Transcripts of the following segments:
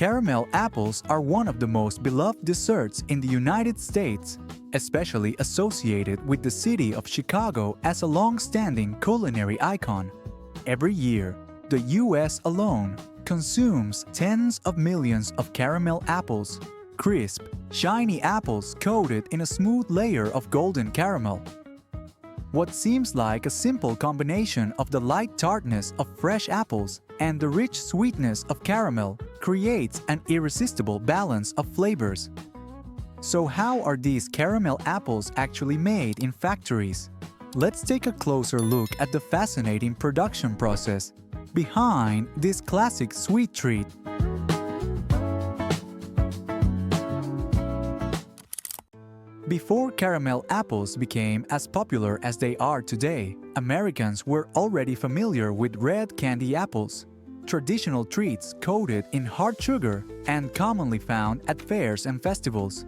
Caramel apples are one of the most beloved desserts in the United States, especially associated with the city of Chicago as a long-standing culinary icon. Every year, the U.S. alone consumes tens of millions of caramel apples, crisp, shiny apples coated in a smooth layer of golden caramel. What seems like a simple combination of the light tartness of fresh apples and the rich sweetness of caramel creates an irresistible balance of flavors. So how are these caramel apples actually made in factories? Let's take a closer look at the fascinating production process behind this classic sweet treat. Before caramel apples became as popular as they are today, Americans were already familiar with red candy apples, traditional treats coated in hard sugar and commonly found at fairs and festivals.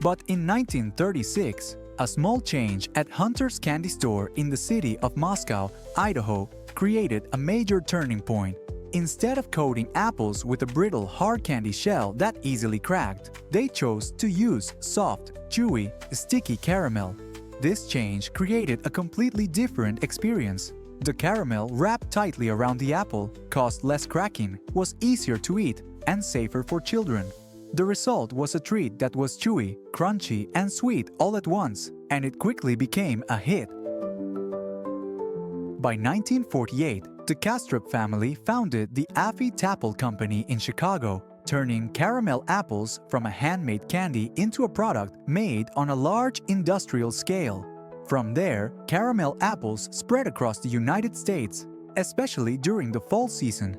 But in 1936, a small change at Hunter's Candy Store in the city of Moscow, Idaho, created a major turning point. Instead of coating apples with a brittle hard candy shell that easily cracked, they chose to use soft, chewy, sticky caramel. This change created a completely different experience. The caramel wrapped tightly around the apple caused less cracking, was easier to eat, and safer for children. The result was a treat that was chewy, crunchy, and sweet all at once, and it quickly became a hit. By 1948, the Kastrup family founded the Affy-Tapple Company in Chicago, turning caramel apples from a handmade candy into a product made on a large industrial scale. From there, caramel apples spread across the United States, especially during the fall season.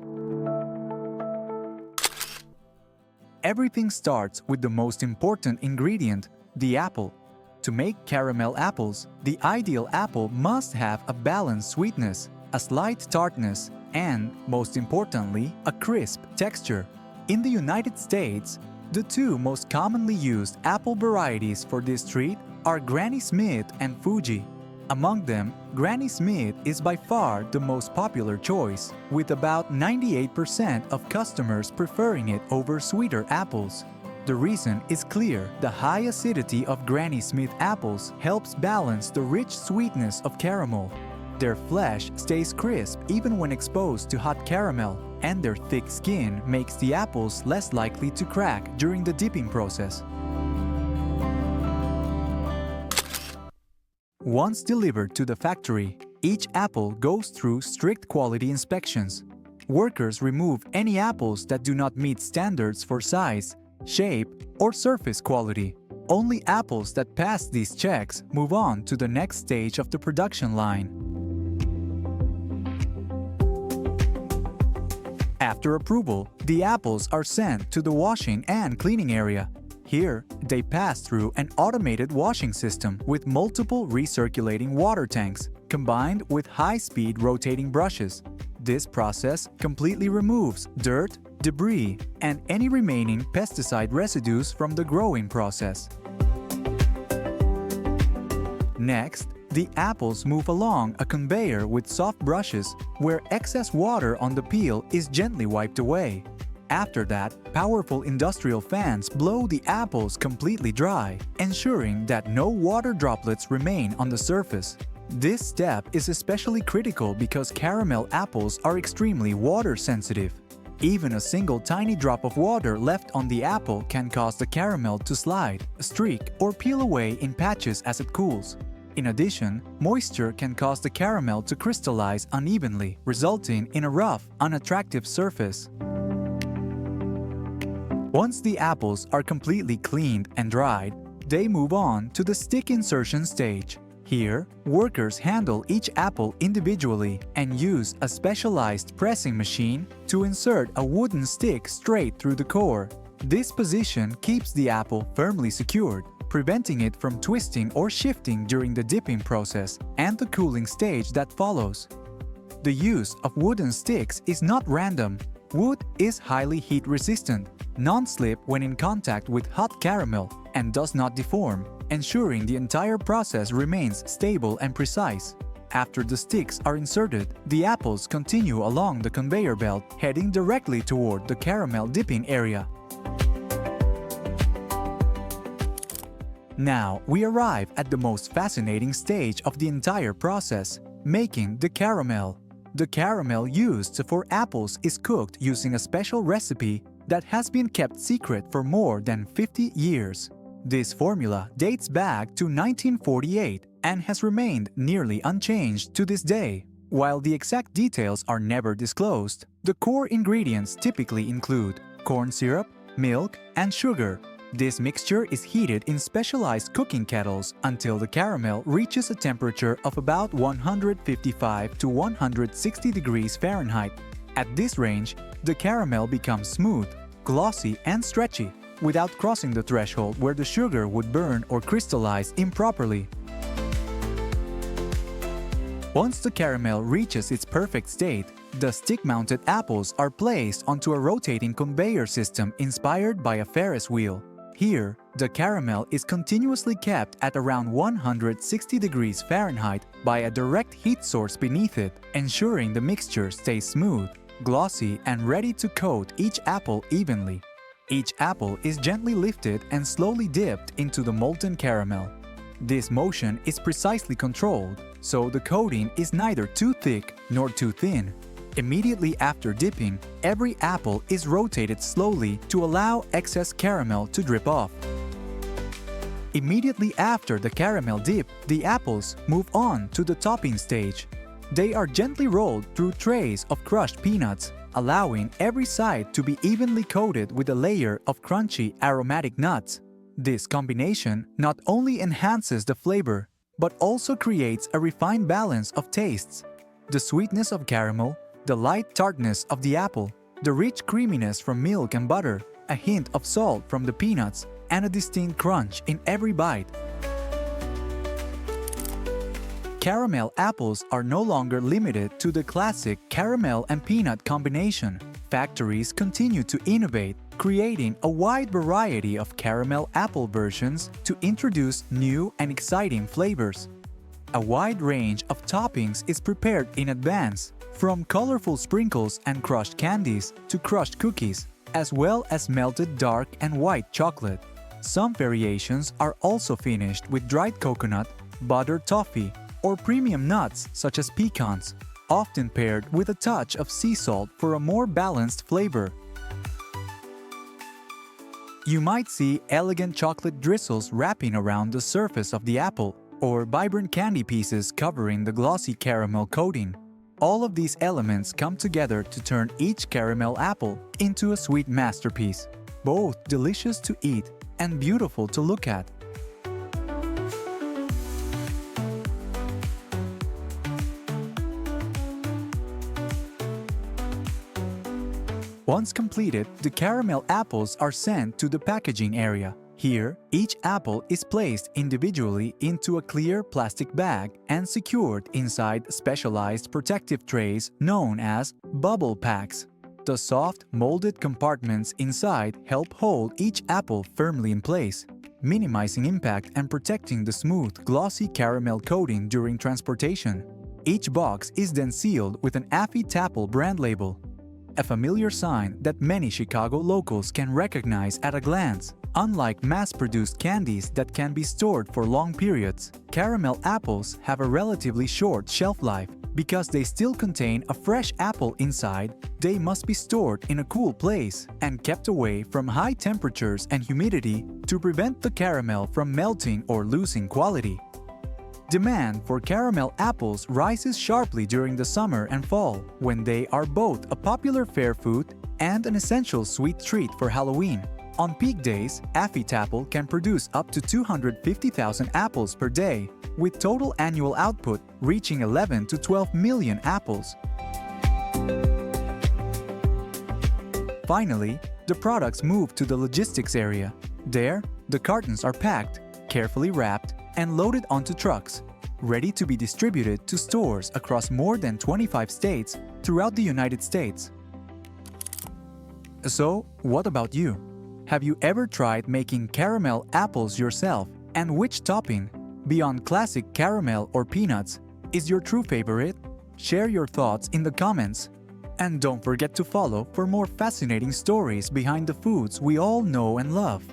Everything starts with the most important ingredient, the apple. To make caramel apples, the ideal apple must have a balanced sweetness, a slight tartness, and, most importantly, a crisp texture. In the United States, the two most commonly used apple varieties for this treat are Granny Smith and Fuji. Among them, Granny Smith is by far the most popular choice, with about 98% of customers preferring it over sweeter apples. The reason is clear: the high acidity of Granny Smith apples helps balance the rich sweetness of caramel. Their flesh stays crisp even when exposed to hot caramel, and their thick skin makes the apples less likely to crack during the dipping process. Once delivered to the factory, each apple goes through strict quality inspections. Workers remove any apples that do not meet standards for size, shape, or surface quality. Only apples that pass these checks move on to the next stage of the production line. After approval, the apples are sent to the washing and cleaning area. Here, they pass through an automated washing system with multiple recirculating water tanks, combined with high-speed rotating brushes. This process completely removes dirt, debris, and any remaining pesticide residues from the growing process. Next, the apples move along a conveyor with soft brushes where excess water on the peel is gently wiped away. After that, powerful industrial fans blow the apples completely dry, ensuring that no water droplets remain on the surface. This step is especially critical because caramel apples are extremely water-sensitive. Even a single tiny drop of water left on the apple can cause the caramel to slide, streak, or peel away in patches as it cools. In addition, moisture can cause the caramel to crystallize unevenly, resulting in a rough, unattractive surface. Once the apples are completely cleaned and dried, they move on to the stick insertion stage. Here, workers handle each apple individually and use a specialized pressing machine to insert a wooden stick straight through the core. This position keeps the apple firmly secured, preventing it from twisting or shifting during the dipping process and the cooling stage that follows. The use of wooden sticks is not random. Wood is highly heat-resistant, non-slip when in contact with hot caramel, and does not deform, ensuring the entire process remains stable and precise. after the sticks are inserted, the apples continue along the conveyor belt, heading directly toward the caramel dipping area. Now, we arrive at the most fascinating stage of the entire process, making the caramel. The caramel used for apples is cooked using a special recipe that has been kept secret for more than 50 years. This formula dates back to 1948 and has remained nearly unchanged to this day. While the exact details are never disclosed, the core ingredients typically include corn syrup, milk, and sugar. This mixture is heated in specialized cooking kettles until the caramel reaches a temperature of about 155 to 160 degrees Fahrenheit. At this range, the caramel becomes smooth, glossy, and stretchy, without crossing the threshold where the sugar would burn or crystallize improperly. Once the caramel reaches its perfect state, the stick-mounted apples are placed onto a rotating conveyor system inspired by a Ferris wheel. Here, the caramel is continuously kept at around 160 degrees Fahrenheit by a direct heat source beneath it, ensuring the mixture stays smooth, glossy, and ready to coat each apple evenly. Each apple is gently lifted and slowly dipped into the molten caramel. This motion is precisely controlled, so the coating is neither too thick nor too thin. Immediately after dipping, every apple is rotated slowly to allow excess caramel to drip off. Immediately after the caramel dip, the apples move on to the topping stage. They are gently rolled through trays of crushed peanuts, allowing every side to be evenly coated with a layer of crunchy, aromatic nuts. This combination not only enhances the flavor, but also creates a refined balance of tastes. The sweetness of caramel, the light tartness of the apple, the rich creaminess from milk and butter, a hint of salt from the peanuts, and a distinct crunch in every bite. Caramel apples are no longer limited to the classic caramel and peanut combination. Factories continue to innovate, creating a wide variety of caramel apple versions to introduce new and exciting flavors. A wide range of toppings is prepared in advance, from colorful sprinkles and crushed candies to crushed cookies, as well as melted dark and white chocolate. Some variations are also finished with dried coconut, buttered toffee, or premium nuts such as pecans, often paired with a touch of sea salt for a more balanced flavor. You might see elegant chocolate drizzles wrapping around the surface of the apple, or vibrant candy pieces covering the glossy caramel coating. All of these elements come together to turn each caramel apple into a sweet masterpiece, both delicious to eat and beautiful to look at. Once completed, the caramel apples are sent to the packaging area. Here, each apple is placed individually into a clear plastic bag and secured inside specialized protective trays known as bubble packs. The soft, molded compartments inside help hold each apple firmly in place, minimizing impact and protecting the smooth, glossy caramel coating during transportation. Each box is then sealed with an Affy-Tapple brand label, a familiar sign that many Chicago locals can recognize at a glance. Unlike mass-produced candies that can be stored for long periods, caramel apples have a relatively short shelf life. Because they still contain a fresh apple inside, they must be stored in a cool place and kept away from high temperatures and humidity to prevent the caramel from melting or losing quality. Demand for caramel apples rises sharply during the summer and fall, when they are both a popular fair food and an essential sweet treat for Halloween. On peak days, Affy-Tapple can produce up to 250,000 apples per day, with total annual output reaching 11 to 12 million apples. Finally, the products move to the logistics area. There, the cartons are packed, carefully wrapped, and loaded onto trucks, ready to be distributed to stores across more than 25 states throughout the United States. So, what about you? Have you ever tried making caramel apples yourself? And which topping, beyond classic caramel or peanuts, is your true favorite? Share your thoughts in the comments. And don't forget to follow for more fascinating stories behind the foods we all know and love.